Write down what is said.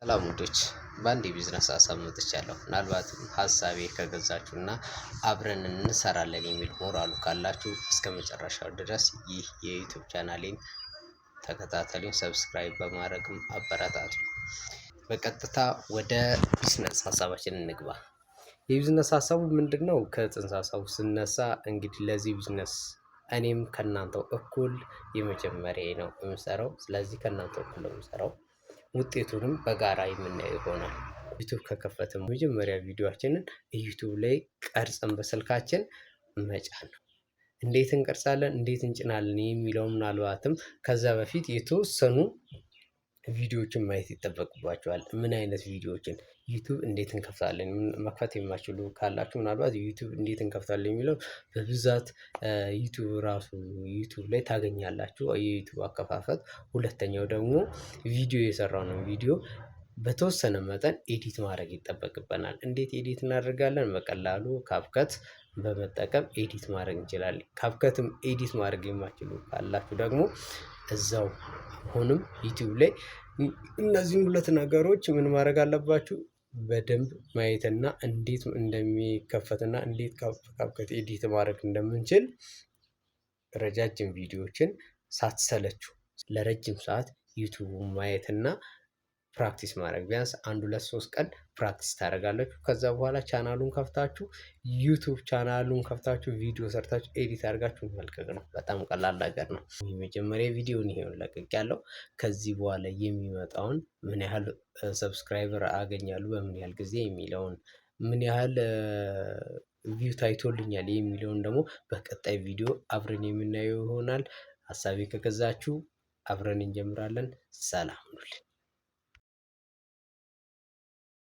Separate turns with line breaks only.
ሰላም ውዶች፣ በአንድ የቢዝነስ ሀሳብ መጥቻለሁ። ምናልባትም ሀሳቤ ከገዛችሁና አብረን እንሰራለን የሚል ሞራሉ ካላችሁ እስከ መጨረሻው ድረስ ይህ የዩቲዩብ ቻናሌን ተከታተሉኝ፣ ሰብስክራይብ በማድረግም አበረታቱ። በቀጥታ ወደ ቢዝነስ ሀሳባችን እንግባ። የቢዝነስ ሀሳቡ ምንድን ነው? ከጽንሰ ሀሳቡ ስነሳ እንግዲህ ለዚህ ቢዝነስ እኔም ከእናንተው እኩል የመጀመሪያ ነው የምሰራው። ስለዚህ ከእናንተው እኩል ነው የምሰራው። ውጤቱንም በጋራ የምናየው ይሆናል። ዩቲዩብ ከከፈትን መጀመሪያ ቪዲዮአችንን ዩቲዩብ ላይ ቀርጸን በስልካችን መጫን ነው። እንዴት እንቀርጻለን፣ እንዴት እንጭናለን የሚለው ምናልባትም ከዛ በፊት የተወሰኑ ቪዲዮዎችን ማየት ይጠበቅባቸዋል። ምን አይነት ቪዲዮዎችን ዩቲዩብ እንዴት እንከፍታለን፣ መክፈት የማትችሉ ካላችሁ ምናልባት ዩቲዩብ እንዴት እንከፍታለን የሚለው በብዛት ዩቲዩብ ላይ ታገኛላችሁ፣ የዩቲዩብ አከፋፈት። ሁለተኛው ደግሞ ቪዲዮ የሰራነው ቪዲዮ በተወሰነ መጠን ኤዲት ማድረግ ይጠበቅብናል። እንዴት ኤዲት እናደርጋለን? በቀላሉ ካፕከት በመጠቀም ኤዲት ማድረግ እንችላለን። ካፕከትም ኤዲት ማድረግ የማትችሉ ካላችሁ ደግሞ እዛው አሁንም ዩቲዩብ ላይ እነዚህን ሁለት ነገሮች ምን ማድረግ አለባችሁ? በደንብ ማየትና እንዴት እንደሚከፈትና እንዴት ካፕከት ኤዲት ማድረግ እንደምንችል ረጃጅም ቪዲዮዎችን ሳትሰለችሁ ለረጅም ሰዓት ዩቲዩብ ማየትና ፕራክቲስ ማድረግ፣ ቢያንስ 1-2-3 ቀን ፕራክቲስ ታደርጋላችሁ። ከዛ በኋላ ቻናሉን ከፍታችሁ ዩቲዩብ ቻናሉን ከፍታችሁ ቪዲዮ ሰርታችሁ ኤዲት አድርጋችሁ መልቀቅ ነው። በጣም ቀላል ነገር ነው። የመጀመሪያ ቪዲዮን ይሄን ለቅቄያለሁ። ከዚህ በኋላ የሚመጣውን ምን ያህል ሰብስክራይበር አገኛለሁ፣ በምን ያህል ጊዜ የሚለውን፣ ምን ያህል ቪው ታይቶልኛል የሚለውን ደግሞ በቀጣይ ቪዲዮ አብረን የምናየው ይሆናል። ሀሳቤ ከገዛችሁ አብረን እንጀምራለን። ሰላም ሁኑልኝ።